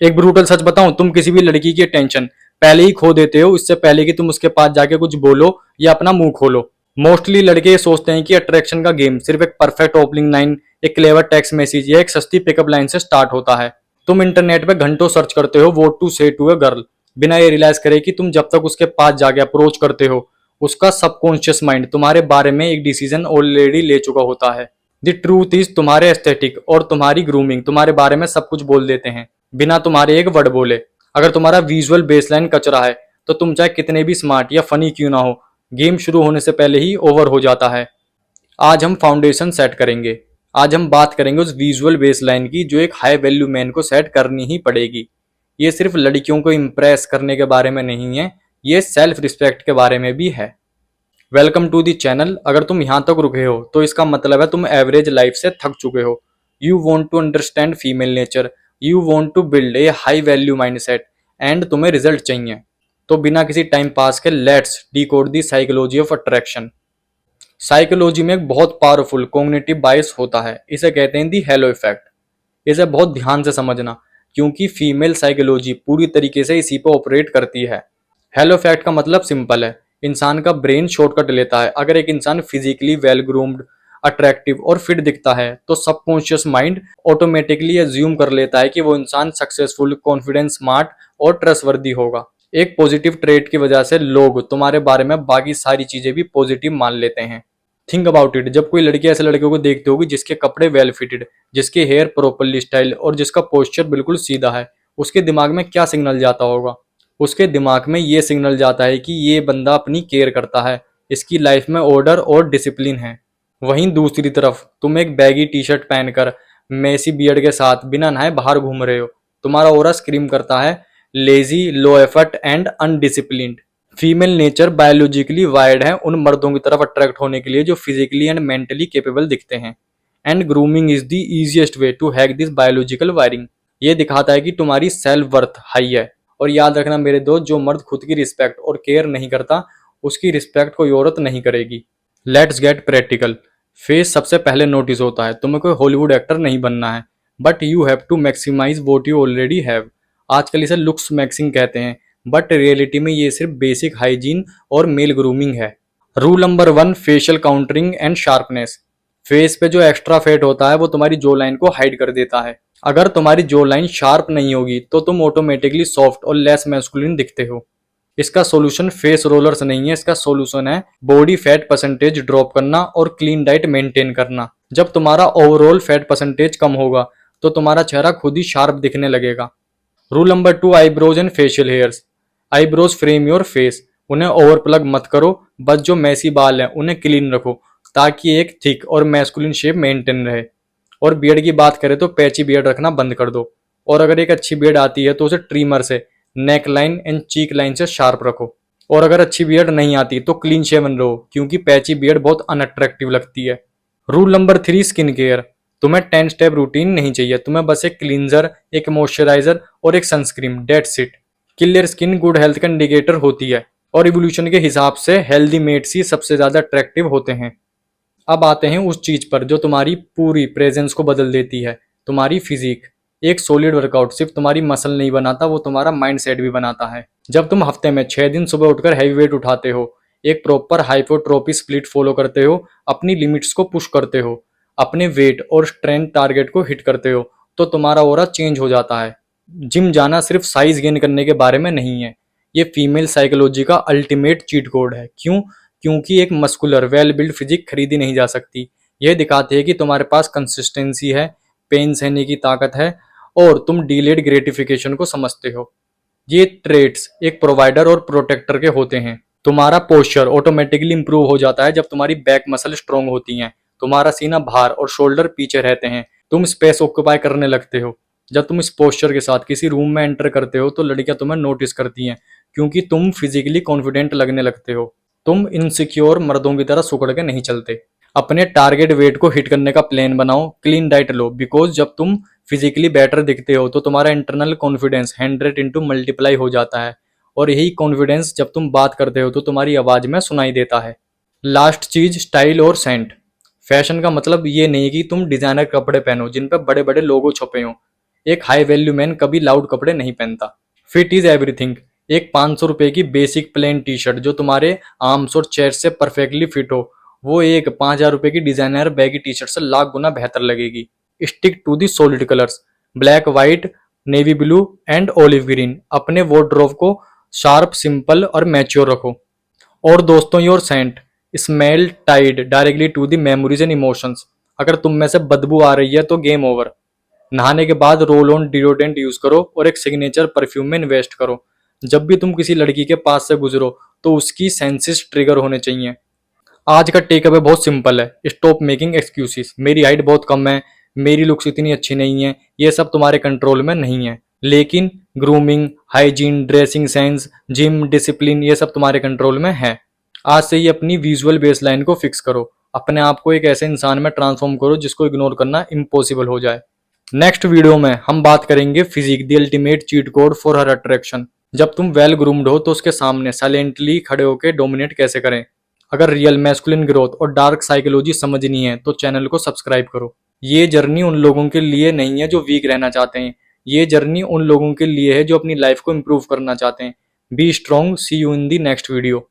एक ब्रूटल सच बताऊं, तुम किसी भी लड़की की टेंशन पहले ही खो देते हो इससे पहले कि तुम उसके पास जाके कुछ बोलो या अपना मुंह खोलो। मोस्टली लड़के ये सोचते हैं कि अट्रैक्शन का गेम सिर्फ एक परफेक्ट ओपनिंग लाइन, एक क्लेवर टेक्स्ट मैसेज या एक सस्ती पिकअप लाइन से स्टार्ट होता है। तुम इंटरनेट पे घंटों सर्च करते हो व्हाट टू से टू अ गर्ल, बिना ये रियलाइज करे कि तुम जब तक उसके पास जाके अप्रोच करते हो उसका सबकॉन्शियस माइंड तुम्हारे बारे में एक डिसीजन ऑलरेडी ले चुका होता है। द ट्रूथ इज तुम्हारे एस्थेटिक और तुम्हारी ग्रूमिंग तुम्हारे बारे में सब कुछ बोल देते हैं बिना तुम्हारे एक वर्ड बोले। अगर तुम्हारा विजुअल बेसलाइन कचरा है तो तुम चाहे कितने भी स्मार्ट या फनी क्यों ना हो, गेम शुरू होने से पहले ही ओवर हो जाता है। आज हम फाउंडेशन सेट करेंगे। आज हम बात करेंगे उस विजुअल बेसलाइन की जो एक हाई वैल्यू मैन को सेट करनी ही पड़ेगी। ये सिर्फ लड़कियों को इम्प्रेस करने के बारे में नहीं है, ये सेल्फ रिस्पेक्ट के बारे में भी है। Welcome to the channel. अगर तुम यहाँ तक रुके हो तो इसका मतलब है तुम एवरेज लाइफ से थक चुके हो। You want to understand female nature, you want to build a high value mindset and तुम्हें रिजल्ट चाहिए। तो बिना किसी टाइम पास के let's decode the psychology of attraction. Psychology में एक बहुत पावरफुल कॉग्निटिव बायस होता है, इसे कहते हैं दी हेलो इफेक्ट। इसे बहुत ध्यान से समझना क्योंकि फीमेल साइकोलॉजी पूरी तरीके से इसी पर ऑपरेट करती है। हेलो इफेक्ट का मतलब सिंपल है, इंसान का ब्रेन शॉर्टकट लेता है। अगर एक इंसान फिजिकली वेल ग्रूम्ड, अट्रैक्टिव और फिट दिखता है तो सबकॉन्शियस माइंड ऑटोमेटिकली एज्यूम कर लेता है कि वो इंसान सक्सेसफुल, कॉन्फिडेंट, स्मार्ट और ट्रस्टवर्दी होगा। एक पॉजिटिव ट्रेट की वजह से लोग तुम्हारे बारे में बाकी सारी चीजें भी पॉजिटिव मान लेते हैं। थिंक अबाउट इट, जब कोई लड़की ऐसे लड़के को देखती होगी जिसके कपड़े वेल फिटेड, जिसके हेयर प्रॉपरली स्टाइल और जिसका पोस्चर बिल्कुल सीधा है, उसके दिमाग में क्या सिग्नल जाता होगा? उसके दिमाग में ये सिग्नल जाता है कि ये बंदा अपनी केयर करता है, इसकी लाइफ में ऑर्डर और डिसिप्लिन है। वहीं दूसरी तरफ तुम एक बैगी टी शर्ट पहनकर मेसी बियर्ड के साथ बिना नहाए बाहर घूम रहे हो, तुम्हारा ऑरा स्क्रीम करता है lazy, low effort and undisciplined. Female nature biologically wired है उन मर्दों की तरफ अट्रैक्ट होने के लिए जो फिजिकली एंड मेंटली कैपेबल दिखते हैं। And grooming is the easiest way to hack this biological wiring. ये दिखाता है कि तुम्हारी सेल्फ वर्थ हाई है। और याद रखना मेरे दोस्त, जो मर्द खुद की रिस्पेक्ट और केयर नहीं करता उसकी रिस्पेक्ट कोई औरत नहीं करेगी। Let's get practical. फेस सबसे पहले नोटिस होता है। तुम्हें कोई हॉलीवुड एक्टर नहीं बनना है, but you have to maximise what you already have. आजकल इसे लुक्स मैक्सिंग कहते हैं, बट रियलिटी में ये सिर्फ बेसिक हाइजीन और मेल ग्रूमिंग है। Rule number 1, facial countering and sharpness. Face पे जो एक्स्ट्रा फैट होता है वो तुम्हारी जो लाइन को हाइड कर देता है। अगर तुम्हारी जो लाइन शार्प नहीं होगी तो तुम ऑटोमेटिकली सॉफ्ट और लेस मैस्कुलिन दिखते हो। इसका सॉल्यूशन फेस रोलर्स नहीं है, इसका सॉल्यूशन है बॉडी फैट परसेंटेज ड्रॉप करना और क्लीन डाइट मेंटेन करना। जब तुम्हारा ओवरऑल फैट परसेंटेज कम होगा तो तुम्हारा चेहरा खुद ही शार्प दिखने लगेगा। Rule number 2, eyebrows and facial hairs. Eyebrows frame your face, उन्हें ओवर प्लग मत करो, बस जो मैसी बाल हैं उन्हें क्लीन रखो ताकि एक थिक और मैस्कुलिन शेप मेंटेन रहे। और बियर्ड की बात करें तो पैची बियर्ड रखना बंद कर दो, और अगर एक अच्छी बियर्ड आती है तो उसे ट्रिमर से neck line and cheek line से शार्प रखो। और अगर अच्छी बियर्ड नहीं आती तो क्लीन शेवन रहो क्योंकि पैची बियर्ड बहुत अनअट्रैक्टिव लगती है। Rule number 3, skin care. तुम्हें 10 स्टेप रूटीन नहीं चाहिए, तुम्हें बस एक क्लींजर, एक मॉइस्चराइजर और एक sunscreen, that's it. Clear skin good health का इंडिकेटर होती है और इवोल्यूशन के हिसाब से हेल्दी मेट्स ही सबसे ज्यादा अट्रैक्टिव होते हैं। अब आते हैं उस चीज पर जो तुम्हारी पूरी प्रेजेंस को बदल देती है, तुम्हारी फिजिक। एक सॉलिड वर्कआउट सिर्फ तुम्हारी मसल नहीं बनाता, वो तुम्हारा माइंड सेट भी बनाता है। जब तुम हफ्ते में 6 दिन सुबह उठकर हैवी वेट उठाते हो, एक प्रॉपर हाइपोट्रोपी स्प्लिट फॉलो करते हो, अपनी लिमिट्स को पुश करते हो, अपने वेट और स्ट्रेंथ टारगेट को हिट करते हो, तो तुम्हारा ऑरा चेंज हो जाता है। जिम जाना सिर्फ साइज गेन करने के बारे में नहीं है, ये फीमेल साइकोलॉजी का अल्टीमेट चीट कोड है। क्यों? क्योंकि एक मस्कुलर वेल बिल्ड फिजिक खरीदी नहीं जा सकती। यह दिखाती है कि तुम्हारे पास कंसिस्टेंसी है, पेन सहने की ताकत है और तुम डिलेड ग्रेटिफिकेशन को समझते हो। ये ट्रेट्स एक प्रोवाइडर और प्रोटेक्टर के होते हैं। तुम्हारा पोस्चर ऑटोमेटिकली इंप्रूव हो जाता है जब तुम्हारी बैक मसल स्ट्रांग होती हैं, तुम्हारा सीना बाहर और शोल्डर पीछे रहते हैं, तुम स्पेस ऑक्यूपाई करने लगते हो। जब तुम इस पोस्चर के साथ किसी रूम में एंटर करते हो तो लड़कियां तुम्हें नोटिस करती हैं क्योंकि तुम फिजिकली कॉन्फिडेंट लगने लगते हो। तुम इनसिक्योर मर्दों की तरह सुकड़ के नहीं चलते। अपने टारगेट वेट को हिट करने का प्लान बनाओ, क्लीन डाइट लो, बिकॉज जब तुम फिजिकली बेटर दिखते हो तो तुम्हारा इंटरनल कॉन्फिडेंस 100 इंटू मल्टीप्लाई हो जाता है और यही कॉन्फिडेंस जब तुम बात करते हो तो तुम्हारी आवाज में सुनाई देता है। लास्ट चीज, स्टाइल और सेंट। फैशन का मतलब ये नहीं कि तुम डिजाइनर कपड़े पहनो जिन पर बड़े बड़े लोगो छपे हों। एक हाई वैल्यू मैन कभी लाउड कपड़े नहीं पहनता। Fit is everything. एक 500 रुपए की बेसिक प्लेन टी शर्ट जो तुम्हारे आर्म्स और चेस्ट से परफेक्टली फिट हो, वो एक 5,000 रुपए की डिजाइनर बैगी टी शर्ट से लाख गुना बेहतर लगेगी। Stick to the solid colours, black, white, navy blue and olive green. अपने वार्डरोब को शार्प, सिंपल और मैच्योर रखो। और दोस्तों, your scent smell tied directly to the memories and emotions. अगर तुम में से बदबू आ रही है तो गेम ओवर। नहाने के बाद रोल ऑन डिओड्रेंट यूज करो और एक सिग्नेचर परफ्यूम में इन्वेस्ट करो। जब भी तुम किसी लड़की के पास से गुजरो तो उसकी सेंसेस ट्रिगर होने चाहिए। आज का टेक अवे बहुत सिंपल है, स्टॉप मेकिंग एक्सक्यूजेस। मेरी हाइट बहुत कम है, मेरी लुक्स इतनी अच्छी नहीं है, ये सब तुम्हारे कंट्रोल में नहीं है। लेकिन grooming, hygiene, dressing sense, gym, discipline, ये सब तुम्हारे कंट्रोल में है। आज से ही अपनी विजुअल बेसलाइन को फिक्स करो। अपने आप को एक ऐसे इंसान में ट्रांसफॉर्म करो जिसको इग्नोर करना इम्पॉसिबल हो जाए। नेक्स्ट वीडियो में हम बात करेंगे physique, the ultimate cheat code for her attraction. जब तुम वेल ग्रूम्ड हो तो उसके सामने साइलेंटली खड़े होकर डोमिनेट कैसे करें। अगर रियल मैस्कुलिन ग्रोथ और डार्क साइकोलॉजी समझनी है तो चैनल को सब्सक्राइब करो। ये जर्नी उन लोगों के लिए नहीं है जो वीक रहना चाहते हैं, ये जर्नी उन लोगों के लिए है जो अपनी लाइफ को इंप्रूव करना चाहते हैं। Be strong, see you in the next video.